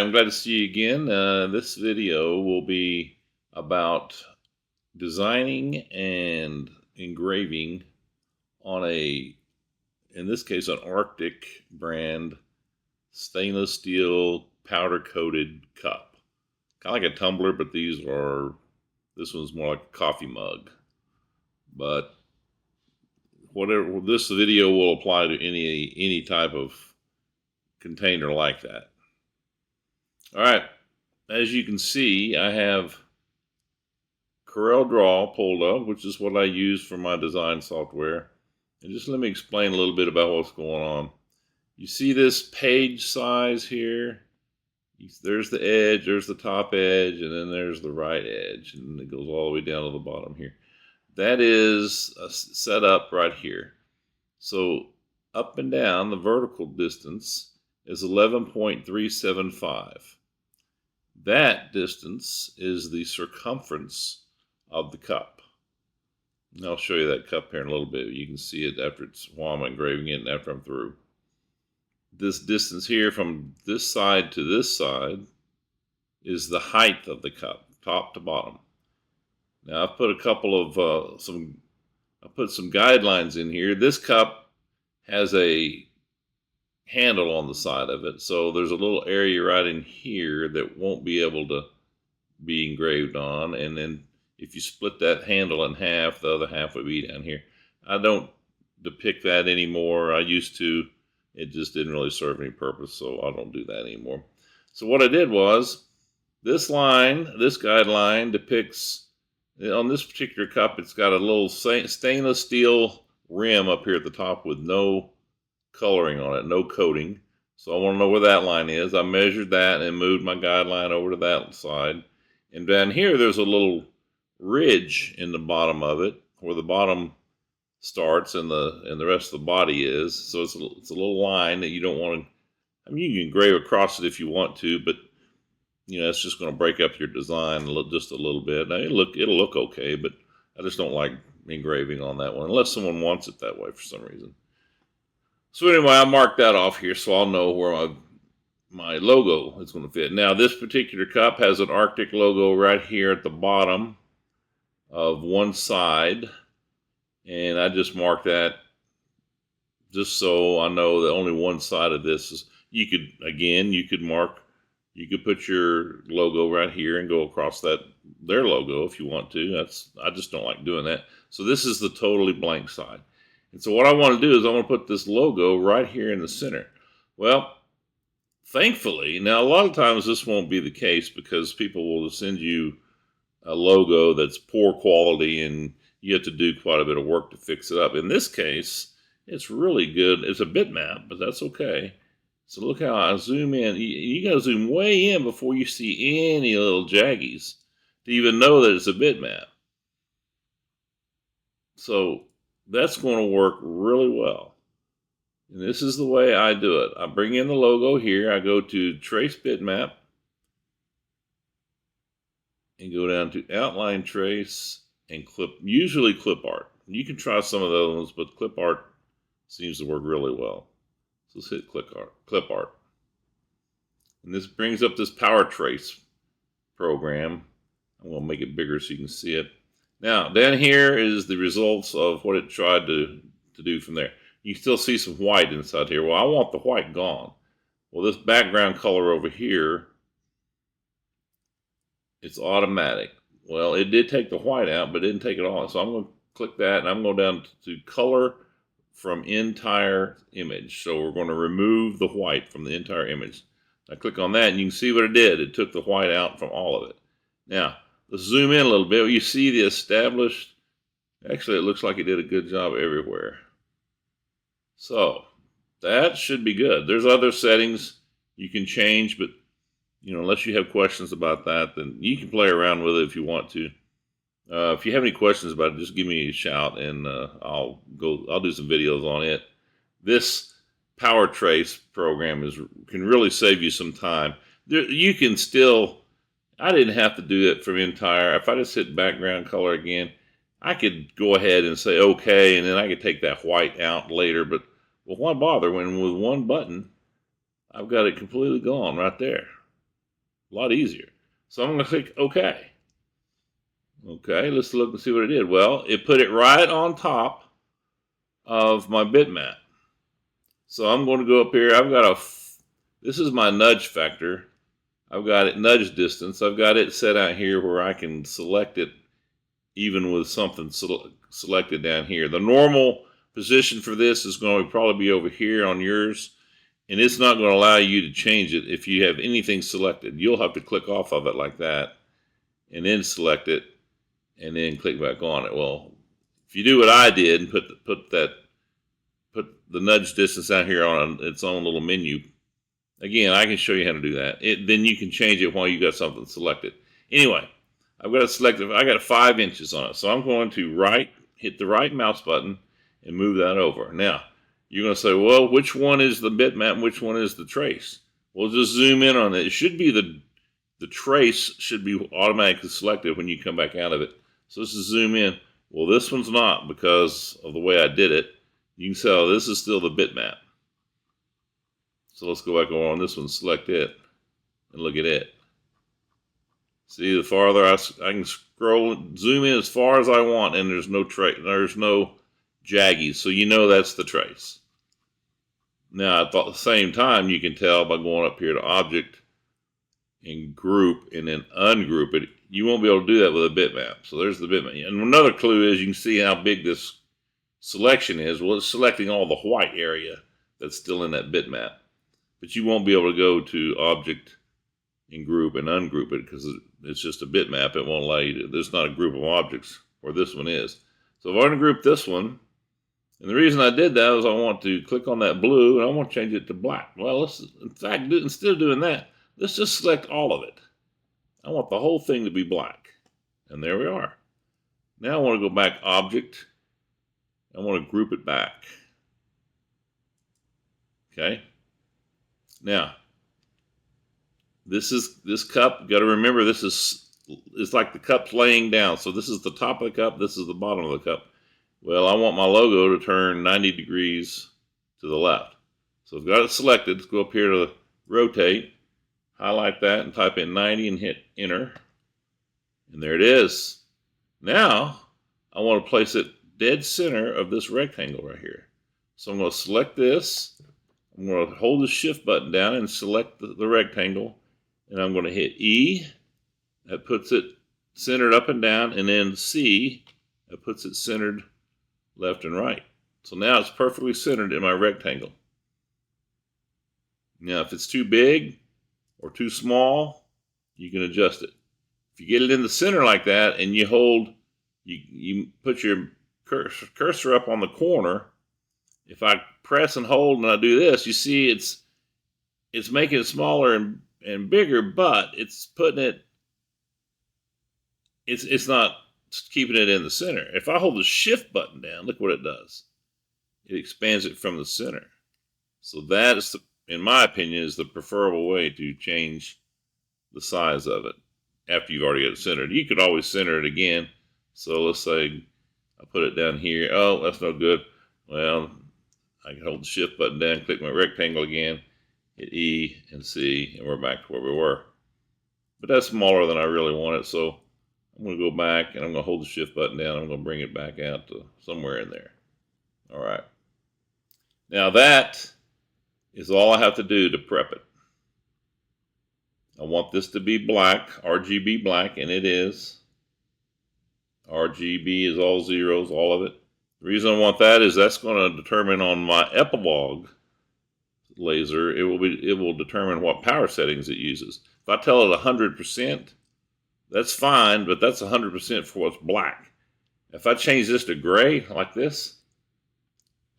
I'm glad to see you again. This video will be about designing and engraving on in this case, an Rtic brand stainless steel powder coated cup. Kind of like a tumbler, but this one's more like a coffee mug. But whatever, this video will apply to any type of container like that. All right, as you can see, I have CorelDRAW pulled up, which is what I use for my design software. And just let me explain a little bit about what's going on. You see this page size here? There's the edge, there's the top edge, and then there's the right edge, and it goes all the way down to the bottom here. That is set up right here. So up and down, the vertical distance is 11.375. That distance is the circumference of the cup. And I'll show you that cup here in a little bit. You can see it while I'm engraving it and after I'm through. This distance here from this side to this side is the height of the cup, top to bottom. Now I've put a couple of I put some guidelines in here. This cup has a handle on the side of it, so there's a little area right in here that won't be able to be engraved on, and then if you split that handle in half, the other half would be down here. I don't depict that anymore. I used to. It just didn't really serve any purpose, so I don't do that anymore. So what I did was, this guideline depicts, on this particular cup, it's got a little stainless steel rim up here at the top with no coloring on it, no coating. So I want to know where that line is. I measured that and moved my guideline over to that side. And down here, there's a little ridge in the bottom of it, where the bottom starts and the rest of the body is. So it's a little line that you don't want to. I mean, you can engrave across it if you want to, but it's just going to break up your design just a little bit. Now it'll look okay, but I just don't like engraving on that one unless someone wants it that way for some reason. So anyway, I marked that off here so I'll know where my logo is going to fit. Now this particular cup has an Rtic logo right here at the bottom of one side, and I just marked that just so I know that only one side of this is. You could put your logo right here and go across their logo if you want to. I just don't like doing that. So this is the totally blank side. And so what I want to do is I want to put this logo right here in the center. Well, thankfully, now a lot of times this won't be the case because people will send you a logo that's poor quality and you have to do quite a bit of work to fix it up. In this case, it's really good. It's a bitmap, but that's okay. So look how I zoom in. You got to zoom way in before you see any little jaggies to even know that it's a bitmap. So that's going to work really well. And this is the way I do it. I bring in the logo here. I go to Trace Bitmap and go down to Outline Trace and usually Clip Art. You can try some of those ones, but Clip Art seems to work really well. So let's hit Clip Art. And this brings up this Power Trace program. I'm going to make it bigger so you can see it. Now, down here is the results of what it tried to do from there. You still see some white inside here. Well, I want the white gone. Well, this background color over here, it's automatic. Well, it did take the white out, but it didn't take it all. So I'm going to click that, and I'm going down to Color from Entire Image. So we're going to remove the white from the entire image. I click on that, and you can see what it did. It took the white out from all of it. Now, let's zoom in a little bit. You see the established. Actually, it looks like it did a good job everywhere. So that should be good. There's other settings you can change, but unless you have questions about that, then you can play around with it if you want to. If you have any questions about it, just give me a shout, and I'll do some videos on it. This Power Trace program can really save you some time. You can still. I didn't have to do it from entire. If I just hit background color again, I could go ahead and say okay, and then I could take that white out later. But why bother when with one button, I've got it completely gone right there. A lot easier. So I'm going to click OK. Okay, let's look and see what it did. Well, it put it right on top of my bitmap. So I'm going to go up here. I've got this is my nudge factor. I've got it nudge distance. I've got it set out here where I can select it even with something selected down here. The normal position for this is going to probably be over here on yours, and it's not going to allow you to change it if you have anything selected. You'll have to click off of it like that and then select it and then click back on it. Well, if you do what I did and put the nudge distance out here on its own little menu, again, I can show you how to do that. Then you can change it while you got something selected. Anyway, I've got it selected. I got 5 inches on it, so I'm going to hit the right mouse button and move that over. Now, you're going to say, well, which one is the bitmap and which one is the trace? We'll just zoom in on it. It should be the trace should be automatically selected when you come back out of it. So let's just zoom in. Well, this one's not because of the way I did it. You can tell this is still the bitmap. So let's go back over on this one, select it, and look at it. See, the farther I can scroll, zoom in as far as I want, and there's no jaggies, so you know that's the trace. Now, at the same time, you can tell by going up here to Object and Group, and then ungroup it. You won't be able to do that with a bitmap. So there's the bitmap. And another clue is you can see how big this selection is. Well, it's selecting all the white area that's still in that bitmap. But you won't be able to go to Object and Group and ungroup it because it's just a bitmap. It won't allow you to. There's not a group of objects where this one is. So if I ungroup this one, and the reason I did that is I want to click on that blue and I want to change it to black. Well, in fact, instead of doing that, let's just select all of it. I want the whole thing to be black. And there we are. Now I want to go back Object. I want to group it back. Okay. Now, this cup, you got to remember it's like the cup's laying down. So this is the top of the cup, this is the bottom of the cup. Well, I want my logo to turn 90 degrees to the left. So I've got it selected. Let's go up here to rotate, highlight that and type in 90 and hit enter. And there it is. Now, I want to place it dead center of this rectangle right here. So I'm going to select this. I'm going to hold the shift button down and select the rectangle. And I'm going to hit E. That puts it centered up and down. And then C. That puts it centered left and right. So now it's perfectly centered in my rectangle. Now if it's too big or too small, you can adjust it. If you get it in the center like that and you put your cursor up on the corner, if I press and hold and I do this, you see it's making it smaller and bigger, but it's not keeping it in the center. If I hold the shift button down, look what it does. It expands it from the center. So that is, in my opinion, is the preferable way to change the size of it after you've already got it centered. You could always center it again. So let's say I put it down here. Oh, that's no good. Well, I can hold the shift button down, click my rectangle again, hit E and C, and we're back to where we were. But that's smaller than I really want it, so I'm going to go back and I'm going to hold the shift button down. I'm going to bring it back out to somewhere in there. All right. Now that is all I have to do to prep it. I want this to be black, RGB black, and it is. RGB is all zeros, all of it. The reason I want that is that's going to determine on my epilogue laser, it will determine what power settings it uses. If I tell it 100%, that's fine, but that's 100% for what's black. If I change this to gray like this,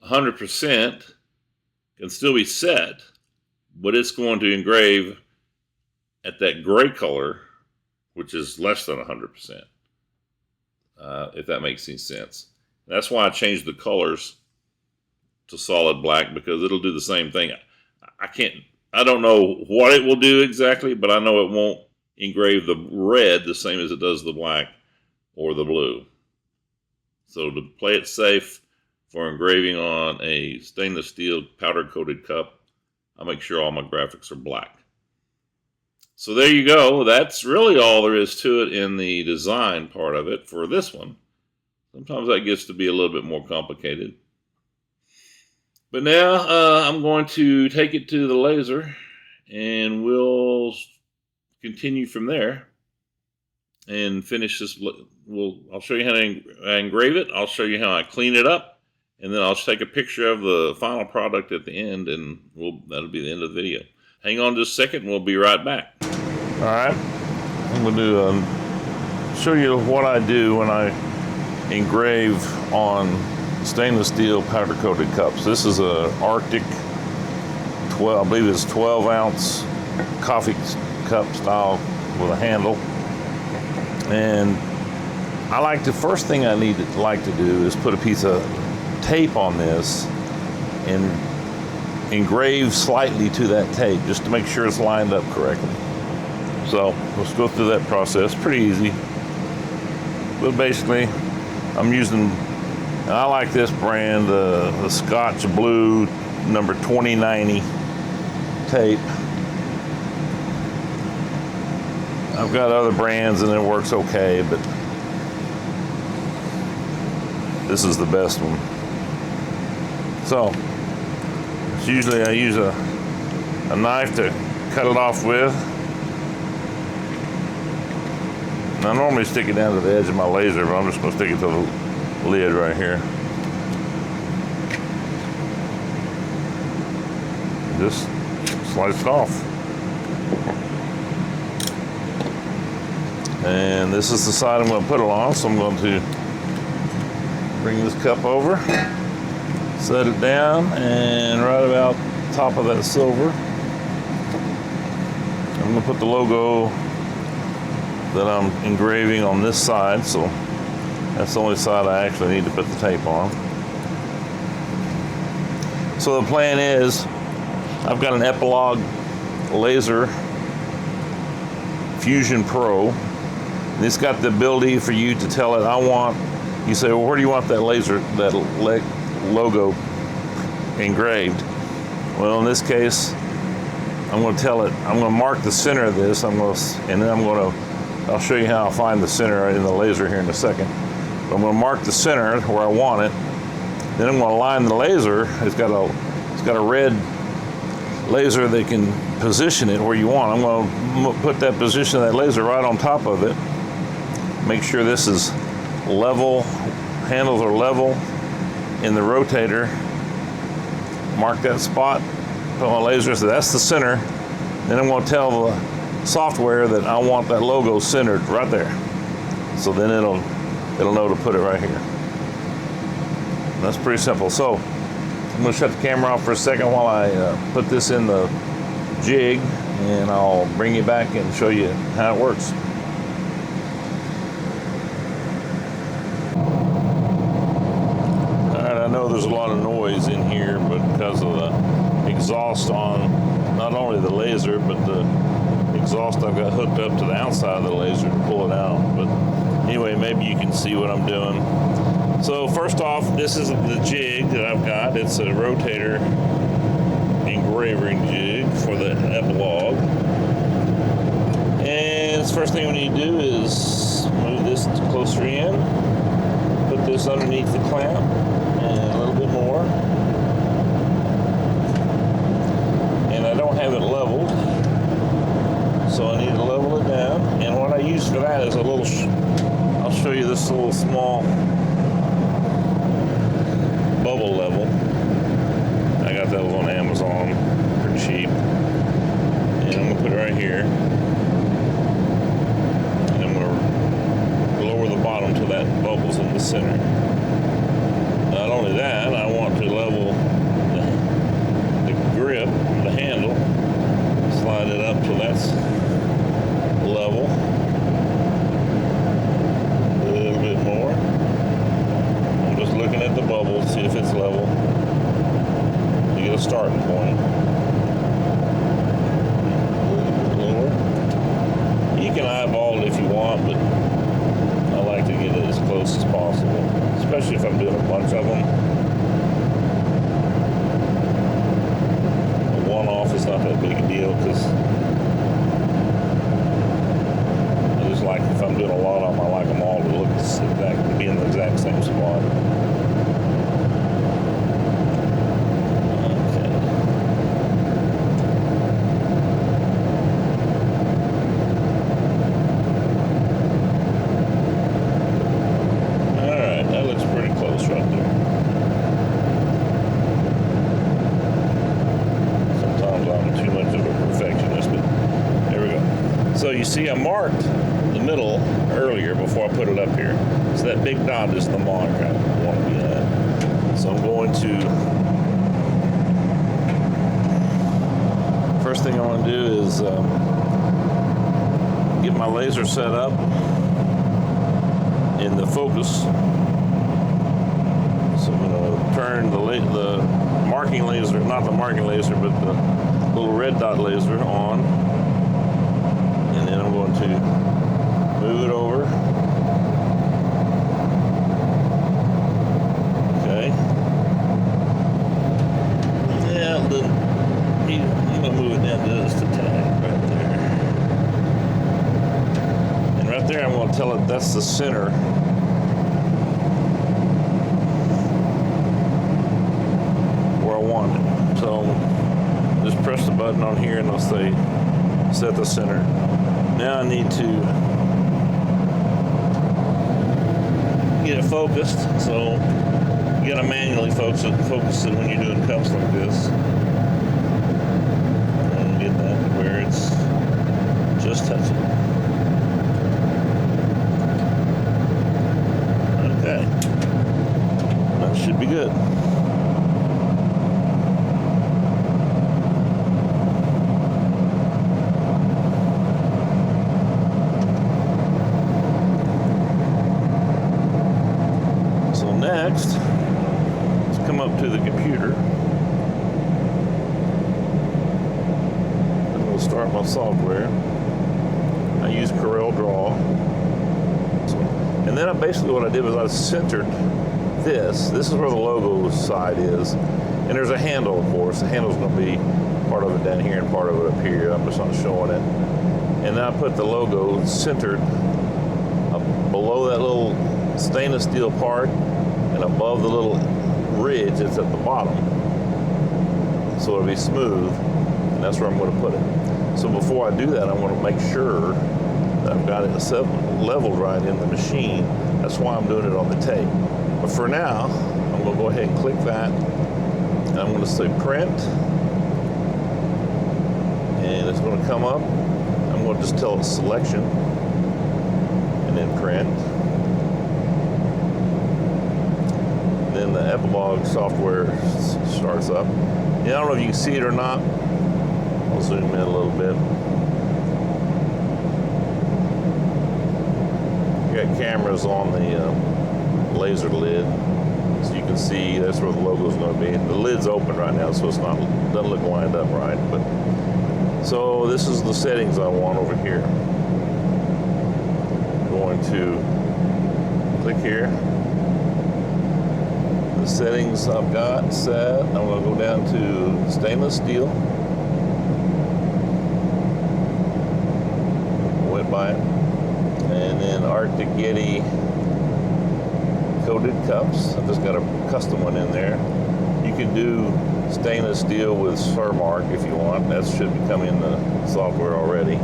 100% can still be set, but it's going to engrave at that gray color, which is less than 100%, if that makes any sense. That's why I changed the colors to solid black, because it'll do the same thing. I don't know what it will do exactly, but I know it won't engrave the red the same as it does the black or the blue. So to play it safe for engraving on a stainless steel powder coated cup, I make sure all my graphics are black. So there you go. That's really all there is to it in the design part of it for this one. Sometimes that gets to be a little bit more complicated. But now I'm going to take it to the laser, and we'll continue from there and finish this. I'll show you how to engrave it. I'll show you how I clean it up, and then I'll take a picture of the final product at the end, and that'll be the end of the video. Hang on just a second, and we'll be right back. All right, I'm going to show you what I do when I engrave on stainless steel powder coated cups. This is a Rtic 12, I believe it's 12-ounce coffee cup style with a handle. And I like the first thing I like to do is put a piece of tape on this and engrave slightly to that tape just to make sure it's lined up correctly. So let's go through that process. Pretty easy. But basically, I'm using, I like this brand, the Scotch Blue number 2090 tape. I've got other brands and it works okay, but this is the best one. So usually I use a knife to cut it off with. And I normally stick it down to the edge of my laser, but I'm just going to stick it to the lid right here. Just slice it off. And this is the side I'm going to put it on, so I'm going to bring this cup over, set it down, and right about top of that silver, I'm going to put the logo that I'm engraving on this side, so that's the only side I actually need to put the tape on. So the plan is, I've got an Epilogue Laser Fusion Pro, and it's got the ability for you to tell it, you say, well, where do you want that laser, that logo engraved? Well, in this case, I'm going to tell it, I'm going to mark the center of this, and then I'll show you how I'll find the center in the laser here in a second. But I'm going to mark the center where I want it. Then I'm going to line the laser. It's got a red laser that can position it where you want. I'm going to put that position of that laser right on top of it. Make sure this is level, handles are level in the rotator. Mark that spot, put my laser, so that's the center. Then I'm going to tell the software that I want that logo centered right there. So then it'll know to put it right here. And that's pretty simple. So I'm going to shut the camera off for a second while I put this in the jig, and I'll bring you back and show you how it works. Alright, I know there's a lot of noise in here, but because of the exhaust on not only the laser, but the exhaust I've got hooked up to the outside of the laser to pull it out. But anyway, maybe you can see what I'm doing. So first off, this is the jig that I've got. It's a rotator engraving jig for the Epilogue. And the first thing we need to do is move this closer in, put this underneath the clamp, and a little bit more. And I don't have it leveled, so I need to level it down. And what I use for that is I'll show you this little small bubble level. I got those on Amazon, pretty cheap. And I'm gonna put it right here. And I'm gonna lower the bottom till that bubble's in the center. Not only that, I want to level the grip, the handle, slide it up till that's level. A little bit more. I'm just looking at the bubble, see if it's level. You get a starting point. A little bit lower. You can eyeball it if you want, but I like to get it as close as possible, especially if I'm doing a bunch of them. A one-off is not that big a deal because doing a lot of them, I like them all to look exact, to be in the exact same spot. So you see I marked the middle earlier before I put it up here. So that big dot is the mark I want to be at. So I'm going to, first thing I want to do is get my laser set up in the focus. So I'm going to turn the marking laser, not the marking laser, but the little red dot laser on. And then I'm going to move it over. Okay. Yeah, I'm going to move it down just a tad right there. And right there I'm going to tell it that's the center. Where I want it. So just press the button on here and it'll say set the center. Now I need to get it focused, so you gotta manually focus it when you're doing cups like this. And get that to where it's just touching. Okay. That should be good. Next, let's come up to the computer. I'm going to start my software. I use Corel Draw. And then basically what I did was I centered this. This is where the logo side is. And there's a handle, of course. The handle's going to be part of it down here and part of it up here. I'm just not showing it. And then I put the logo centered below that little stainless steel part and above the little ridge that's at the bottom, so it'll be smooth, and that's where I'm going to put it. So before I do that, I want to make sure that I've got it leveled right in the machine. That's why I'm doing it on the tape. But for now, I'm going to go ahead and click that, and I'm going to say print, and it's going to come up. I'm going to just tell it selection, and then print. Then the epilogue software starts up. Yeah, I don't know if you can see it or not. I'll zoom in a little bit. You got cameras on the laser lid, so you can see that's where the logo is going to be. The lid's open right now, so doesn't look lined up right. But so this is the settings I want over here. I'm going to click here. The settings I've got set. I'm going to go down to stainless steel. Went by it. And then Rtic Yeti coated cups. I've just got a custom one in there. You can do stainless steel with Surmark if you want. That should be coming in the software already.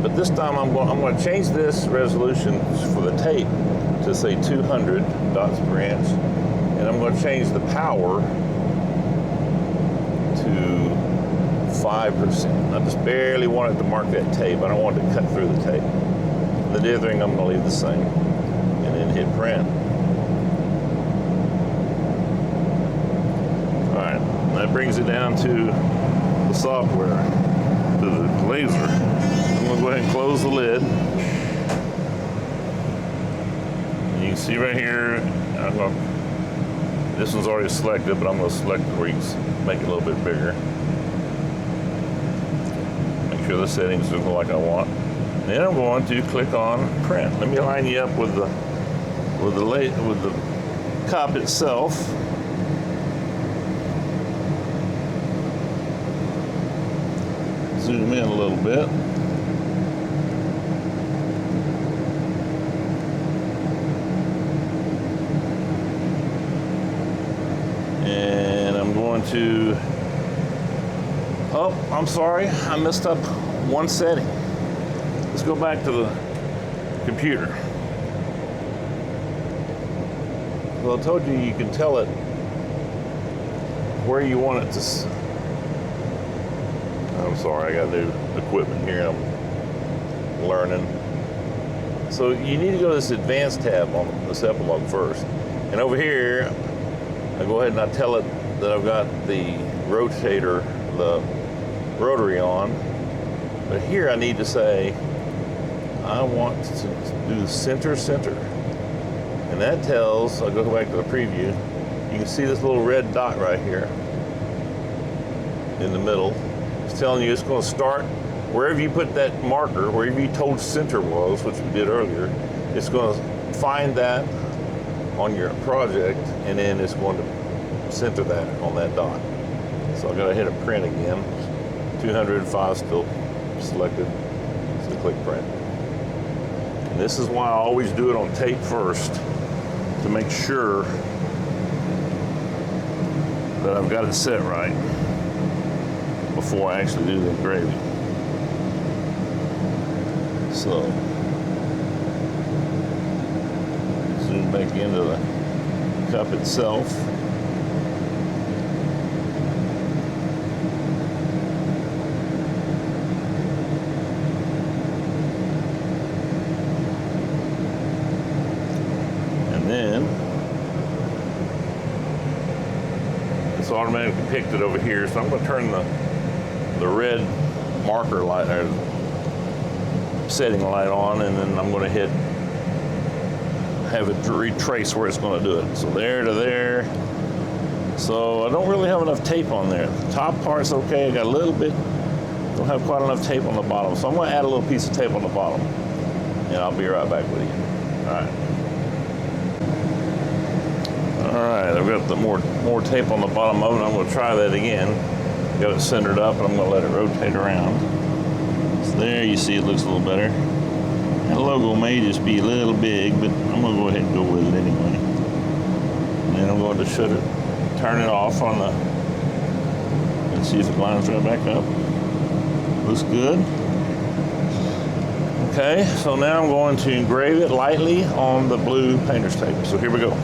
But this time I'm going to change this resolution for the tape to say 200 dots per inch, and I'm going to change the power to 5%. I just barely want it to mark that tape. I don't want it to cut through the tape. The other thing I'm going to leave the same, and then hit print. All right, that brings it down to the software, to the laser. I'm going to go ahead and close the lid. You can see right here, this one's already selected, but I'm going to select it where you can make it a little bit bigger. Make sure the settings look like I want. Then I'm going to click on print. Let me line you up with the cup itself. Zoom in a little bit. to, oh, I'm sorry, I messed up one setting. Let's go back to the computer. Well, I told you you can tell it where you want it to. I'm sorry, I got new equipment here. I'm learning. So you need to go to this advanced tab on this epilogue first. And over here, I go ahead and I tell it that I've got the rotator, the rotary on. But here I need to say, I want to do center. And that tells, I'll go back to the preview, you can see this little red dot right here in the middle. It's telling you it's going to start wherever you put that marker, wherever you told center was, which we did earlier. It's going to find that on your project, and then it's going to center that on that dot. So I got to hit a print again. 205 still selected, so click print. And this is why I always do it on tape first, to make sure that I've got it set right before I actually do the engraving. So, zoom back into the cup itself. Then it's automatically picked it over here, so I'm going to turn the red marker light or setting light on, and then I'm going to have it retrace where it's going to do it. So there to there. So I don't really have enough tape on there. The top part's okay. I got a little bit. Don't have quite enough tape on the bottom, so I'm going to add a little piece of tape on the bottom, and I'll be right back with you. All right. Alright, I've got the more tape on the bottom of it. I'm going to try that again. Got it centered up, and I'm going to let it rotate around. So there, you see it looks a little better. That logo may just be a little big, but I'm going to go ahead and go with it anyway. And then I'm going to turn it off on the, and see if it lines right back up. Looks good. Okay, so now I'm going to engrave it lightly on the blue painter's tape. So here we go.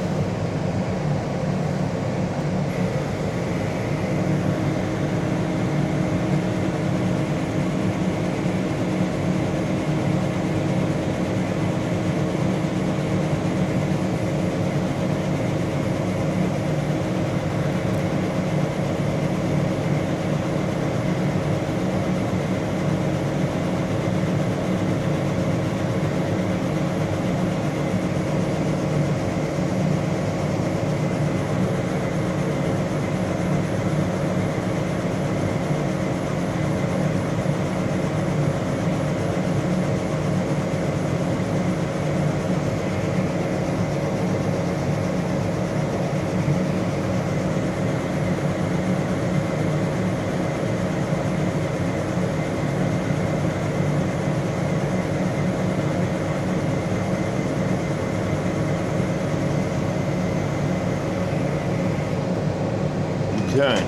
Okay,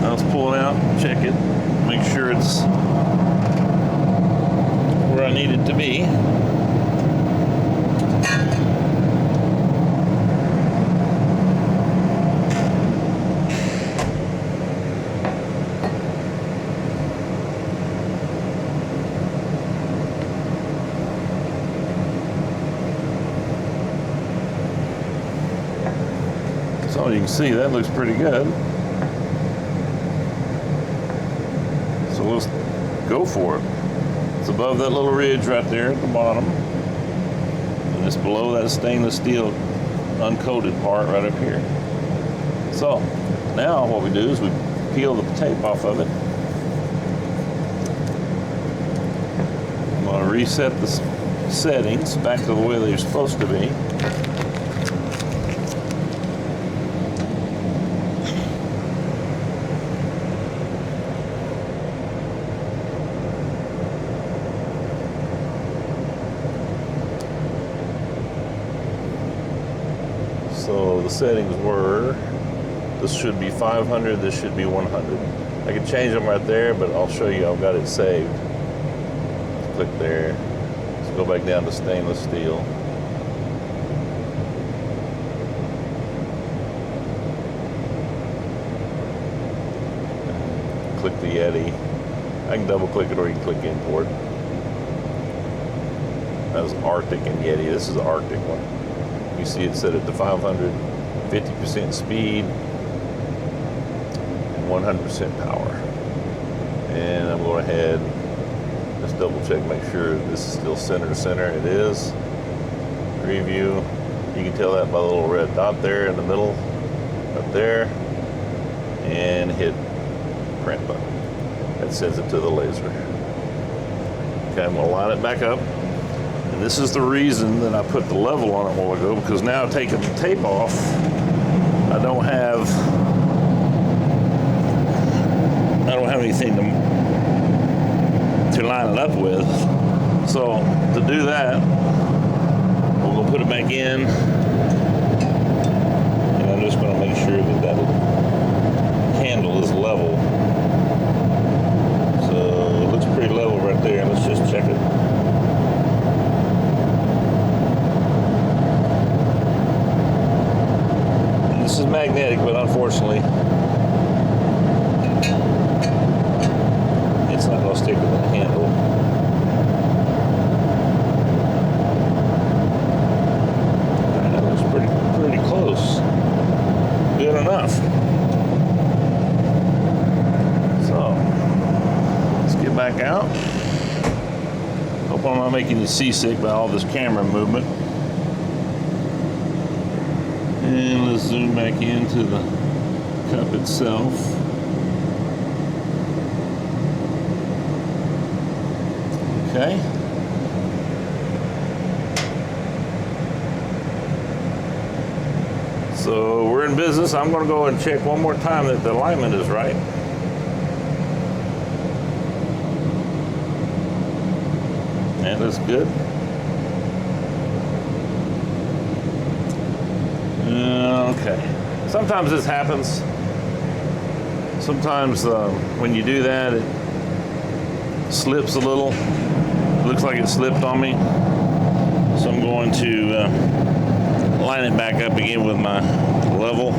now let's pull it out, check it, make sure it's where I need it to be. So you can see that looks pretty good. So let's go for it. It's above that little ridge right there at the bottom. And it's below that stainless steel uncoated part right up here. So now what we do is we peel the tape off of it. I'm going to reset the settings back to the way they're supposed to be. So the settings were This should be 500, this should be 100. I can change them right there, but I'll show you I've got it saved. Click there. Let's go back down to stainless steel. Click the Yeti. I can double click it or you can click import. That was Rtic and Yeti. This is the Rtic one. You see it set it to 500, 50% speed, and 100% power. And I'm going ahead, just double check, make sure this is still center to center. It is. Preview. You can tell that by the little red dot there in the middle, up there, and hit print button. That sends it to the laser. Okay, I'm going to line it back up. And this is the reason that I put the level on it a while ago, because now taking the tape off, I don't have anything to line it up with. So to do that, we're going to put it back in, and I'm just going to make sure that that handle is level. So it looks pretty level right there. Let's just check it. This is magnetic, but unfortunately, it's not going to stick with the handle. That looks pretty close. Good enough. So, let's get back out. Hope I'm not making you seasick by all this camera movement. And let's zoom back into the cup itself. Okay. So we're in business. I'm going to go and check one more time that the alignment is right. That looks good. Okay. Sometimes this happens. Sometimes when you do that, it slips a little. It looks like it slipped on me. So I'm going to line it back up again with my level.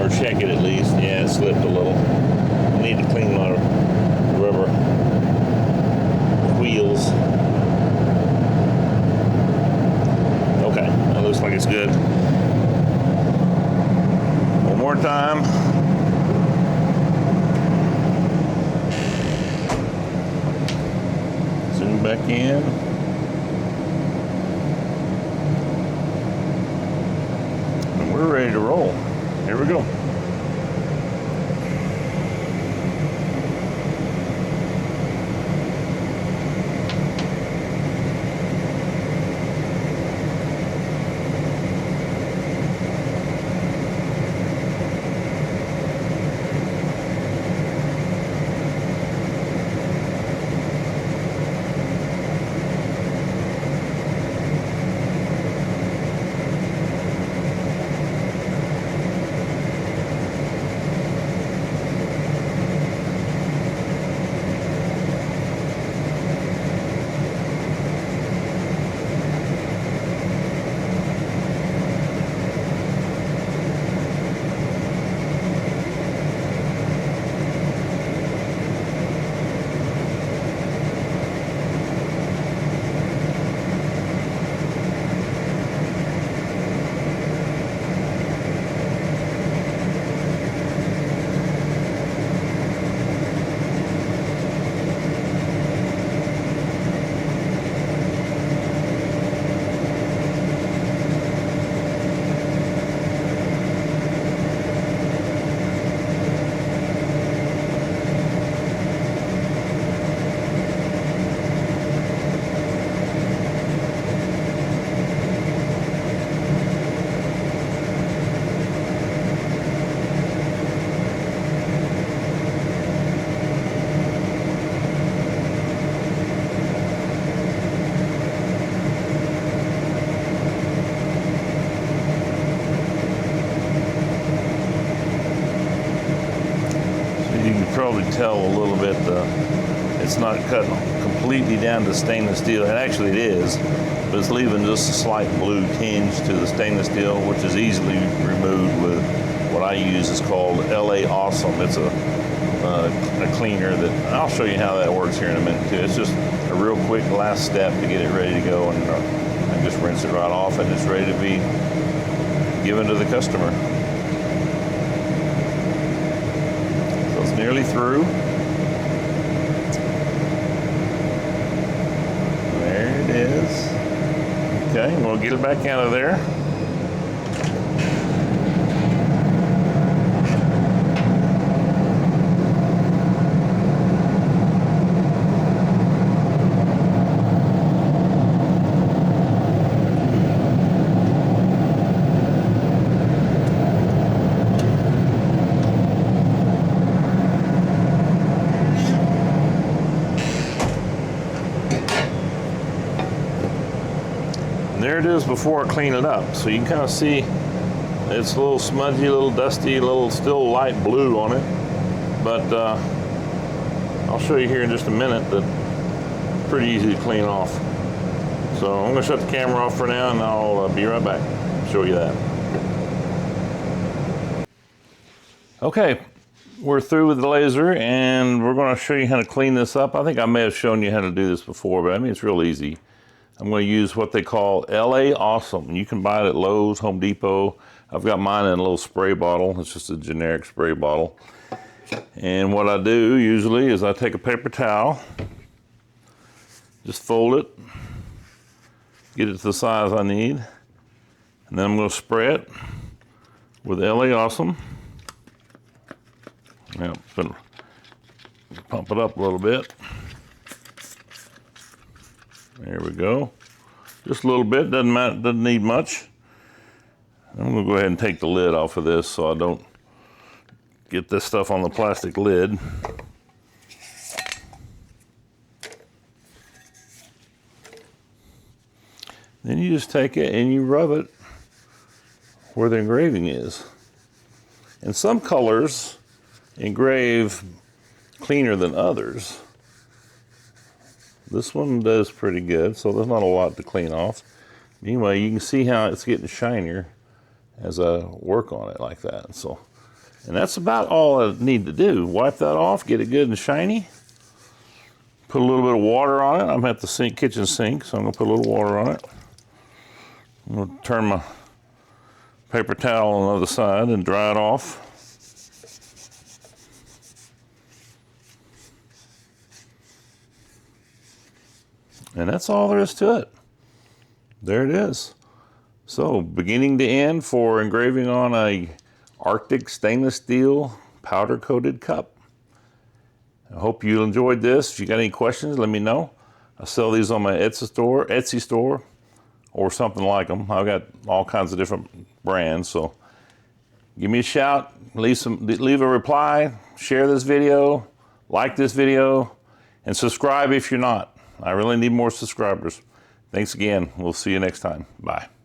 Or check it at least. Yeah, it slipped a little. I need to clean my rubber wheels. Okay, that looks like it's good. One more time. Zoom back in. And we're ready to roll. Here we go. tell a little bit it's not cutting completely down to stainless steel, and actually it is, but it's leaving just a slight blue tinge to the stainless steel, which is easily removed with what I use is called LA Awesome. It's a cleaner that I'll show you how that works here in a minute too. It's just a real quick last step to get it ready to go, and I just rinse it right off and it's ready to be given to the customer. So it's nearly through. There it is. Okay, we'll get it back out of there. There it is before I clean it up. So you can kind of see it's a little smudgy, a little dusty, a little still light blue on it. But I'll show you here in just a minute that pretty easy to clean off. So I'm going to shut the camera off for now, and I'll be right back. Show you that. Okay, we're through with the laser, and we're going to show you how to clean this up. I think I may have shown you how to do this before, but I mean, it's real easy. I'm going to use what they call LA Awesome. You can buy it at Lowe's, Home Depot. I've got mine in a little spray bottle. It's just a generic spray bottle. And what I do usually is I take a paper towel, just fold it, get it to the size I need, and then I'm going to spray it with LA Awesome. Now, pump it up a little bit. There we go. Just a little bit, doesn't matter, doesn't need much. I'm gonna go ahead and take the lid off of this so I don't get this stuff on the plastic lid. Then you just take it and you rub it where the engraving is. And some colors engrave cleaner than others. This one does pretty good, so there's not a lot to clean off. Anyway, you can see how it's getting shinier as I work on it like that. So, and that's about all I need to do. Wipe that off, get it good and shiny. Put a little bit of water on it. I'm at the kitchen sink, so I'm gonna put a little water on it. I'm gonna turn my paper towel on the other side and dry it off. And that's all there is to it. There it is. So, beginning to end for engraving on a Rtic stainless steel powder coated cup. I hope you enjoyed this. If you got any questions, let me know. I sell these on my Etsy store, or something like them. I've got all kinds of different brands, so give me a shout, leave a reply, share this video, like this video, and subscribe if you're not. I really need more subscribers. Thanks again. We'll see you next time. Bye.